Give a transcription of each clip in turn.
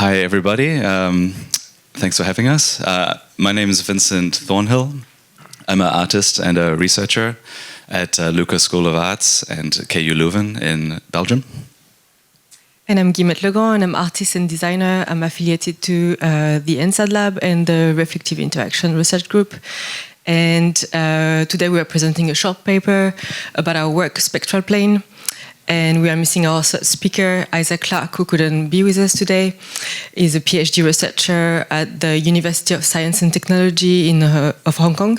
Hi, everybody. Thanks for having us. My name is Vincent Thornhill. I'm an artist and a researcher at LUCA School of Arts and KU Leuven in Belgium. And I'm Guillemette Legrand, and I'm artist and designer. I'm affiliated to the NSAD Lab and the Reflective Interaction Research Group. And today we are presenting a short paper about our work, Spectral Plain. And we are missing our speaker, Clarke, who couldn't be with us today. He's a PhD researcher at the University of Science and Technology of Hong Kong.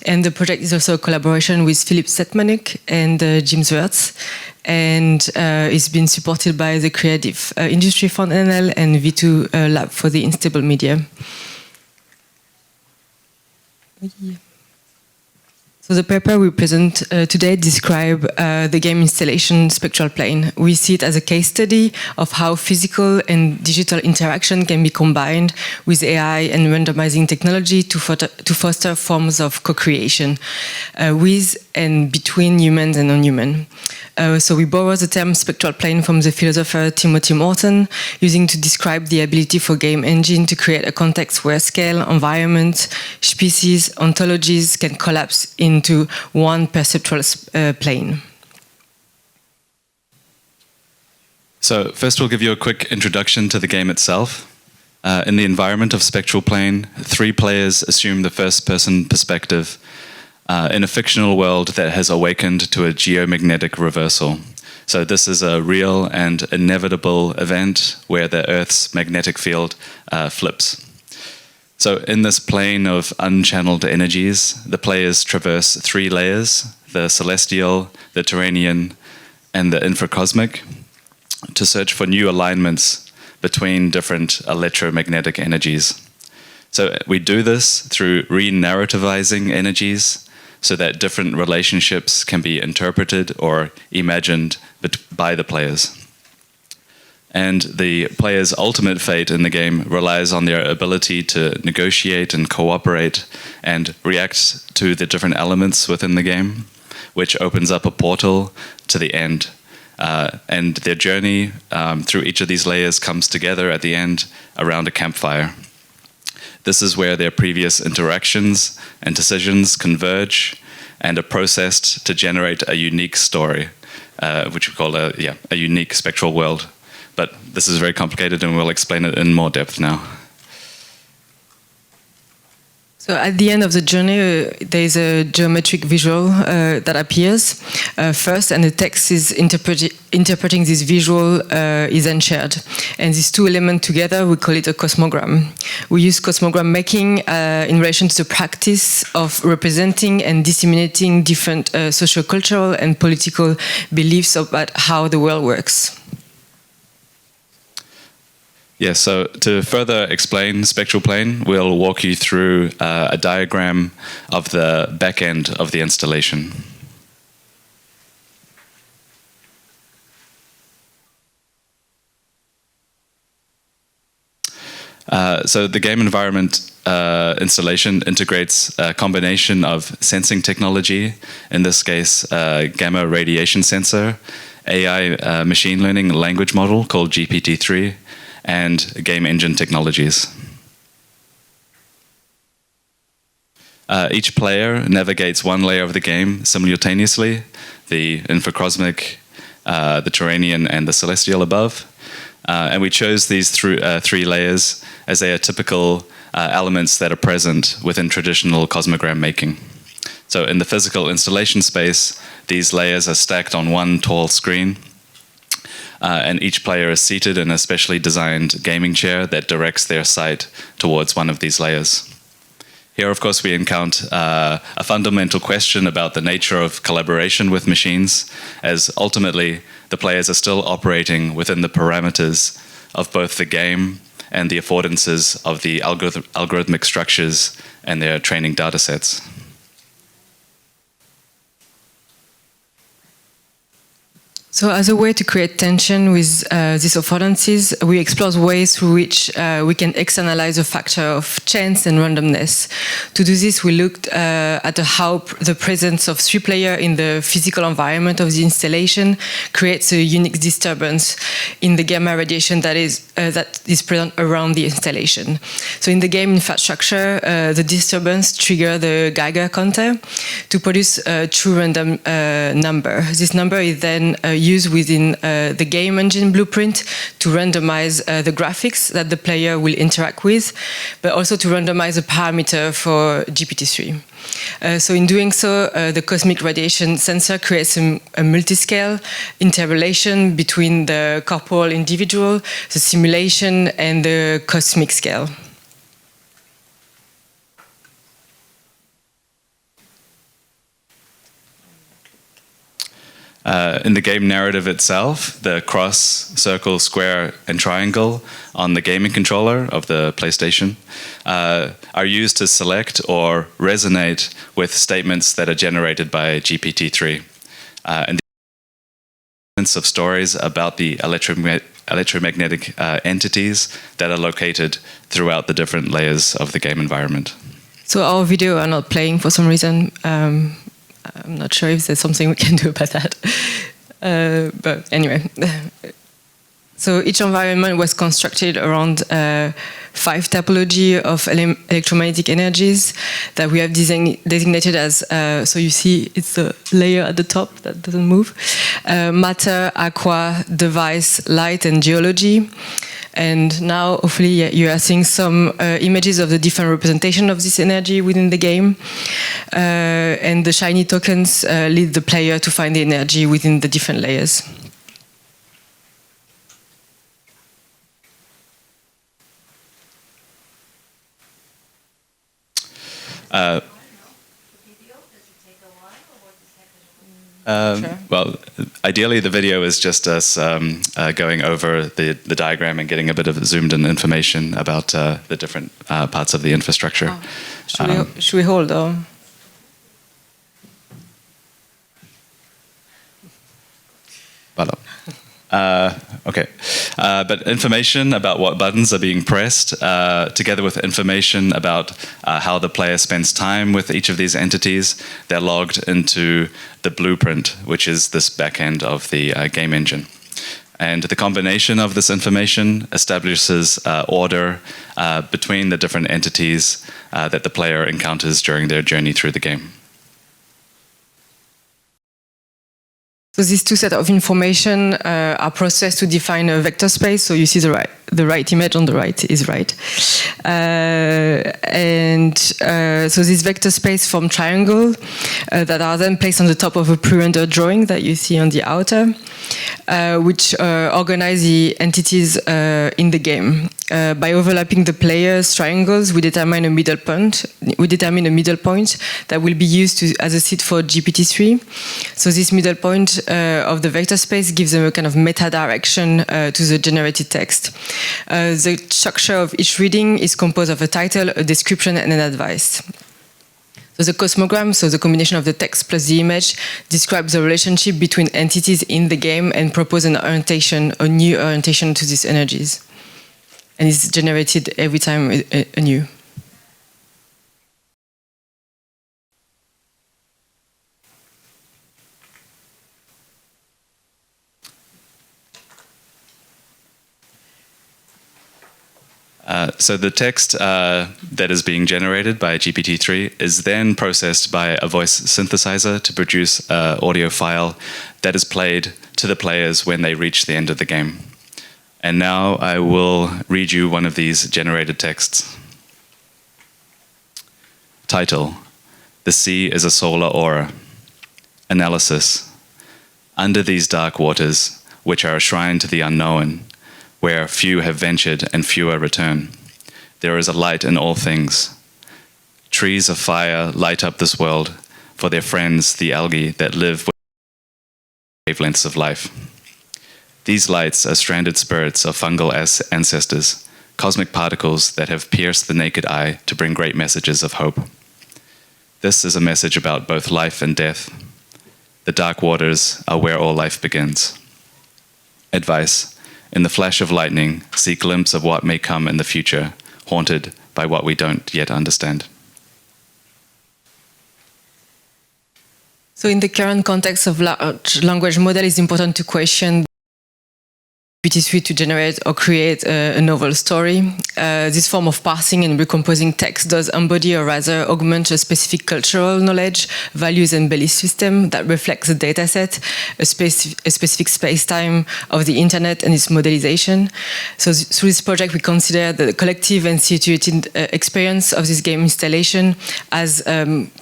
And the project is also a collaboration with Philip Setmanuk and Jim Zwerts. And it's been supported by the Creative Industry Fund NL and V2 Lab for the Unstable Media. So the paper we present today describes the game installation Spectral Plain. We see it as a case study of how physical and digital interaction can be combined with AI and randomizing technology to foster forms of co-creation with and between humans and non-human. So we borrow the term spectral plane from the philosopher Timothy Morton, using to describe the ability for game engine to create a context where scale, environment, species, ontologies can collapse into one perceptual plane. So first we'll give you a quick introduction to the game itself. In the environment of Spectral Plain, 3 players assume the first-person perspective in a fictional world that has awakened to a geomagnetic reversal. So this is a real and inevitable event where the Earth's magnetic field flips. So in this plane of unchanneled energies, the players traverse 3 layers, the celestial, the Terranian, and the infracosmic, to search for new alignments between different electromagnetic energies. So we do this through re-narrativizing energies, so that different relationships can be interpreted or imagined by the players. And the players' ultimate fate in the game relies on their ability to negotiate and cooperate and react to the different elements within the game, which opens up a portal to the end. And their journey through each of these layers comes together at the end around a campfire. This is where their previous interactions and decisions converge and are processed to generate a unique story, which we call a unique spectral world. But this is very complicated and we'll explain it in more depth now. So at the end of the journey, there is a geometric visual that appears first, and the text is interpreting this visual is then shared. And these 2 elements together, we call it a cosmogram. We use cosmogram making in relation to the practice of representing and disseminating different socio-cultural and political beliefs about how the world works. Yes, so to further explain Spectral Plain, we'll walk you through a diagram of the back end of the installation. So the game environment installation integrates a combination of sensing technology, in this case gamma radiation sensor, AI machine learning language model called GPT-3, and game engine technologies. Each player navigates 1 layer of the game simultaneously, the infracosmic, the Terranian, and the celestial above. And we chose these 3 layers as they are typical elements that are present within traditional cosmogram making. So in the physical installation space, these layers are stacked on 1 tall screen, and each player is seated in a specially designed gaming chair that directs their sight towards one of these layers. Here, of course, we encounter a fundamental question about the nature of collaboration with machines, as ultimately the players are still operating within the parameters of both the game and the affordances of the algorithmic structures and their training data sets. So as a way to create tension with these affordances, we explore ways through which we can externalize a factor of chance and randomness. To do this, we looked at how the presence of three players in the physical environment of the installation creates a unique disturbance in the gamma radiation that is present around the installation. So in the game infrastructure, the disturbance triggers the Geiger counter to produce a true random number. This number is then used within the game engine blueprint to randomize the graphics that the player will interact with, but also to randomize a parameter for GPT-3. So in doing so, the cosmic radiation sensor creates a multiscale interrelation between the corporal individual, the simulation, and the cosmic scale. In the game narrative itself, the cross, circle, square, and triangle on the gaming controller of the PlayStation are used to select or resonate with statements that are generated by GPT-3. And the of stories about the electromagnetic entities that are located throughout the different layers of the game environment. So our video are not playing for some reason. I'm not sure if there's something we can do about that. But anyway. So each environment was constructed around 5 topology of electromagnetic energies that we have designated as, so you see it's the layer at the top that doesn't move, matter, aqua, device, light, and geology. And now, hopefully, you are seeing some images of the different representation of this energy within the game. And the shiny tokens lead the player to find the energy within the different layers. Sure. Well, ideally the video is just us going over the diagram and getting a bit of zoomed in information about the different parts of the infrastructure. Oh. Should we hold on? Voilà. Okay, but information about what buttons are being pressed, together with information about how the player spends time with each of these entities, they're logged into the blueprint, which is this back end of the game engine. And the combination of this information establishes order between the different entities that the player encounters during their journey through the game. So these two sets of information are processed to define a vector space. So you see the right image on the right is right. So this vector space form triangle that are then placed on the top of a pre-rendered drawing that you see on the outer, which organize the entities in the game. By overlapping the players' triangles, we determine a middle point. We determine a middle point that will be used as a seed for GPT-3. So this middle point of the vector space gives them a kind of meta direction to the generated text. The structure of each reading is composed of a title, a description, and an advice. So the cosmogram, so the combination of the text plus the image, describes the relationship between entities in the game and proposes an orientation, a new orientation to these energies. And it's generated every time anew. So the text that is being generated by GPT-3 is then processed by a voice synthesizer to produce an audio file that is played to the players when they reach the end of the game. And now I will read you one of these generated texts. Title: The Sea is a Solar Aura. Analysis: Under these dark waters, which are a shrine to the unknown, where few have ventured and fewer return, there is a light in all things. Trees of fire light up this world for their friends, the algae that live with wavelengths of life. These lights are stranded spirits of fungal ancestors, cosmic particles that have pierced the naked eye to bring great messages of hope. This is a message about both life and death. The dark waters are where all life begins. advice. In the flash of lightning, see glimpse of what may come in the future, haunted by what we don't yet understand. So in the current context of large language model, it's important to question ability to generate or create a novel story. This form of parsing and recomposing text does embody or rather augment a specific cultural knowledge, values and belief system that reflects the dataset, a specific space-time of the internet and its modelization. So through this project, we consider the collective and situated experience of this game installation as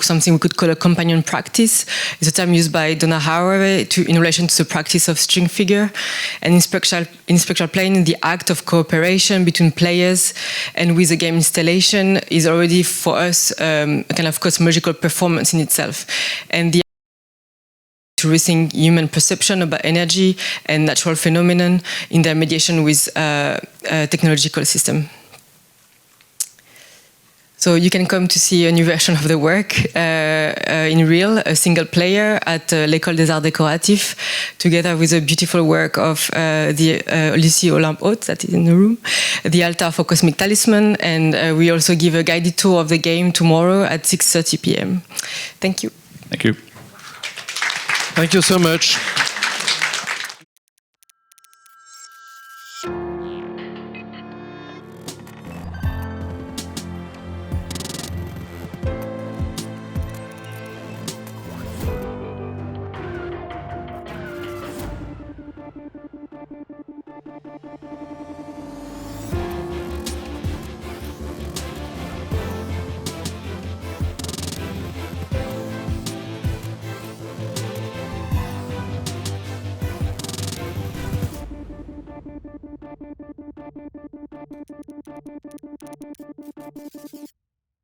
something we could call a companion practice. It's a term used by Donna Haraway in relation to the practice of string figure. And in Spectral Plain, the act of cooperation between players and with the game installation is already for us a kind of cosmological performance in itself. And the to rethink human perception about energy and natural phenomenon in their mediation with a technological system. So you can come to see a new version of the work in real, a single player at l'École des Arts Décoratifs, together with a beautiful work of the Lucie Olympe-Haute that is in the room, the altar for Cosmic Talisman, and we also give a guided tour of the game tomorrow at 6:30 p.m. Thank you. Thank you. Thank you so much.